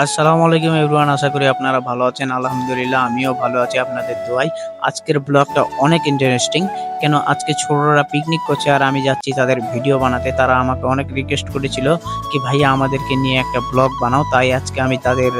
আসসালামু আলাইকুম এভরিওয়ান, আশা করি আপনারা ভালো আছেন। আলহামদুলিল্লাহ আমিও ভালো আছি আপনাদের দোয়ায়। আজকের ব্লগটা অনেক ইন্টারেস্টিং। কেন আজকে ছোটরা পিকনিক করছে আর আমি যাচ্ছি তাদের ভিডিও বানাতে। তারা আমাকে অনেক রিকোয়েস্ট করেছিল কি ভাইয়া আমাদেরকে নিয়ে একটা ব্লগ বানাও, তাই আজকে আমি তাদের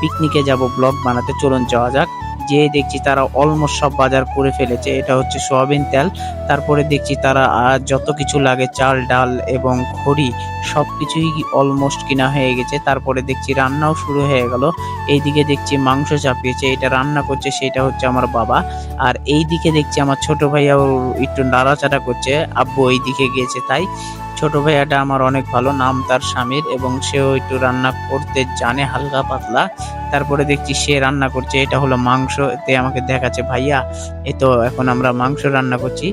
পিকনিকে যাব ব্লগ বানাতে। চলুন যাওয়া যাক। যেয়ে দেখছি তারা অলমোস্ট সব বাজার করে ফেলেছে। এটা হচ্ছে সয়াবিন তেল, তারপরে দেখছি তারা যত কিছু লাগে চাল ডাল এবং খড়ি সবকিছুই অলমোস্ট কিনা হয়ে গেছে। তারপরে দেখছি রান্নাও শুরু হয়ে গেল। এইদিকে দেখছি মাংস চাপিয়েছে, এটা রান্না করছে, সেটা হচ্ছে আমার বাবা। আর এইদিকে দেখছি আমার ছোট ভাইয়াও একটু নাড়াচাড়া করছে, আব্বু এইদিকে গিয়েছে। তাই ছোট ভাইয়াটা আমার অনেক ভালো, নাম তার স্বামীর, এবং সেও একটু রান্না করতে জানে হালকা পাতলা। তারপরে দেখছি সে রান্না করছে, এটা হলো মাংস। এতে আমাকে দেখাচ্ছে ভাইয়া এই তো এখন আমরা মাংস রান্না করছি।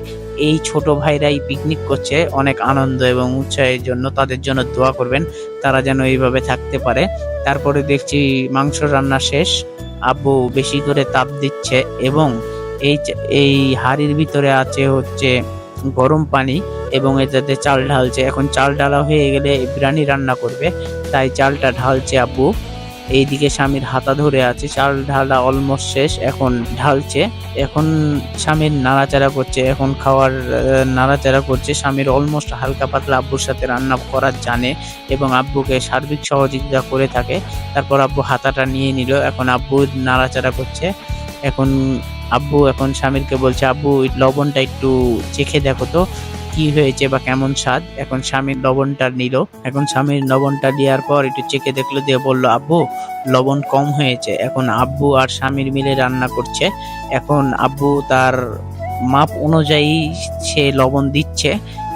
এই ছোট ভাইরাই পিকনিক করছে অনেক আনন্দ এবং উৎসাহের জন্য। তাদের জন্য দোয়া করবেন, তারা যেন এইভাবে থাকতে পারে। তারপরে দেখছি মাংস রান্না শেষ, আব্বু বেশি করে তাপ দিচ্ছে এবং এই হাঁড়ির ভিতরে আছে হচ্ছে গরম পানি এবং এটাতে চাল ঢালছে। এখন চাল ঢালা হয়ে গেলে বিরিয়ানি রান্না করবে, তাই চালটা ঢালছে আব্বু। এইদিকে স্বামীর হাতা ধরে আছে, চাল ঢালা অলমোস্ট শেষ, এখন ঢালছে। এখন স্বামীর নাড়াচাড়া করছে, এখন খাওয়ার নাড়াচাড়া করছে। স্বামীর অলমোস্ট হালকা পাতলা আব্বুর সাথে রান্না করা জানে এবং আব্বুকে সার্বিক সহযোগিতা করে থাকে। তারপর আব্বু হাতাটা নিয়ে নিল, এখন আব্বু নাড়াচাড়া করছে। এখন আব্বু এখন স্বামীরকে বলছে আব্বু লবণটা একটু চেখে দেখো তো কি হয়েছে বা কেমন স্বাদ। এখন স্বামীর লবণটা নিল, এখন স্বামীর লবণটা দেওয়ার পর একটু চেখে দেখলো, দিয়ে বলল আব্বু লবণ কম হয়েছে। এখন আব্বু আর স্বামীর মিলে রান্না করছে। এখন আব্বু তার মাপ অনুযায়ী সে লবণ দিচ্ছে।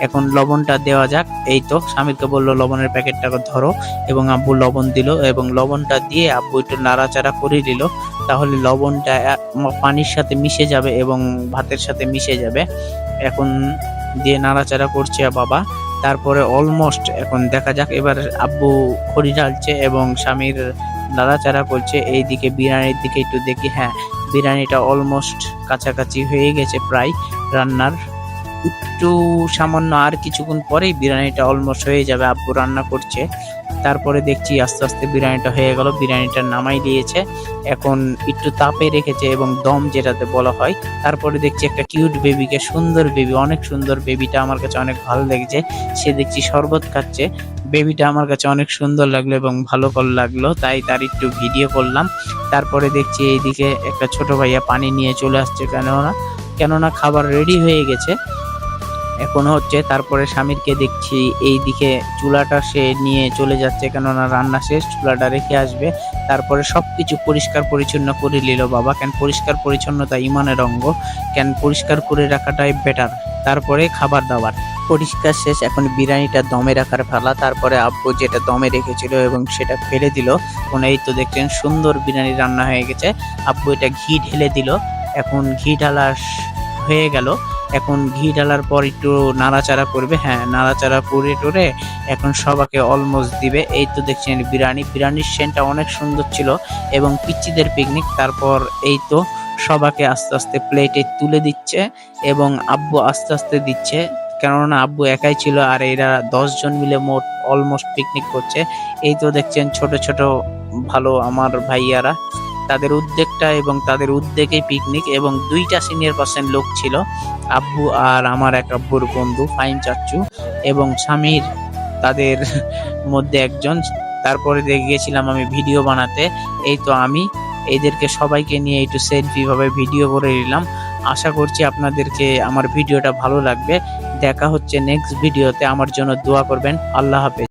এখন লবণটা দেওয়া যাক। এই তো স্বামীকে বললো লবণের প্যাকেটটা ধরো, এবং আব্বু লবণ দিল এবং লবণটা দিয়ে আব্বু একটু নাড়াচাড়া করে দিল। তাহলে লবণটা পানির সাথে মিশে যাবে এবং ভাতের সাথে মিশে যাবে। এখন দিয়ে নাড়াচাড়া করছে বাবা। তারপরে অলমোস্ট এখন দেখা যাক, এবার আব্বু খড়ি ঢালছে এবং স্বামীর নাড়াচাড়া করছে। এইদিকে বিরিয়ানির দিকে একটু দেখি, হ্যাঁ বিরিয়ানিটা অলমোস্ট কাছাকাছি হয়ে গেছে প্রায় রান্নার। একটু সামান্য আর কিছুক্ষণ পরেই বিরিয়ানিটা অলমোস্ট হয়ে যাবে, আব্বু রান্না করছে। তারপরে দেখছি আস্তে আস্তে বিরিয়ানিটা হয়ে গেল, বিরিয়ানিটা নামাই দিয়েছে। এখন একটু তাপে রেখেছে এবং দম যেটাতে বলা হয়। তারপরে দেখছি একটা কিউট বেবিকে, সুন্দর বেবি, অনেক সুন্দর বেবিটা, আমার কাছে অনেক ভালো লেগেছে। সে দেখছি শরবত খাচ্ছে। বেবিটা আমার কাছে অনেক সুন্দর লাগলো এবং ভালো লাগলো, তাই তার একটু ভিডিও করলাম। তারপরে দেখছি এইদিকে একটা ছোট ভাইয়া পানি নিয়ে চলে আসছে, কেননা খাবার রেডি হয়ে গেছে এখন হচ্ছে। তারপরে স্বামীরকে দেখছি এইদিকে চুলাটা সে নিয়ে চলে যাচ্ছে, কেননা রান্না শেষ, চুলাটা রেখে আসবে। তারপরে সবকিছু পরিষ্কার পরিচ্ছন্ন করে নিল বাবা, কেন পরিষ্কার পরিচ্ছন্নতা ইমানের অঙ্গ, কেন পরিষ্কার করে রাখাটাই বেটার। তারপরে খাবার দাবার পরিষ্কার শেষ, এখন বিরিয়ানিটা দমে রাখার পালা। তারপরে আব্বু যেটা দমে রেখেছিল এবং সেটা ফেলে দিল। এখন এই তো দেখছেন সুন্দর বিরিয়ানি রান্না হয়ে গেছে। আব্বু এটা ঘি ঢেলে দিল, এখন ঘি ঢালা হয়ে গেল। এখন ঘি ঢালার পর একটু নাড়াচাড়া করবে, হ্যাঁ নাড়াচাড়া করে টোরে এখন সবাইকে অলমোস্ট দিবে। এই তো দেখছেন বিরিয়ানির সেন্টটা অনেক সুন্দর ছিল এবং পিচ্চিদের পিকনিক। তারপর এই তো সবাইকে আস্তে আস্তে প্লেটে তুলে দিচ্ছে এবং আব্বু আস্তে আস্তে দিচ্ছে, কেননা আব্বু একাই ছিল আর এরা 10 জন মিলে মোট অলমোস্ট পিকনিক করছে। এই তো দেখছেন ছোট ছোট ভালো আমার ভাইয়ারা, তাদের উদ্যোগটা এবং তাদের উদ্যোগে পিকনিক, এবং 2টা সিনিয়র পার্সন লোক ছিল, আব্বু আর আমার এক আব্বুর বন্ধু ফাইন চাচ্চু এবং স্বামীর তাদের মধ্যে একজন। তারপরে গিয়েছিলাম আমি ভিডিও বানাতে। এই তো আমি এদেরকে সবাইকে নিয়ে একটু সেলফি ভাবে ভিডিও করে নিলাম। আশা করছি আপনাদেরকে আমার ভিডিওটা ভালো লাগবে। দেখা হচ্ছে নেক্সট ভিডিওতে, আমার জন্য দোয়া করবেন। আল্লাহ হাফেজ।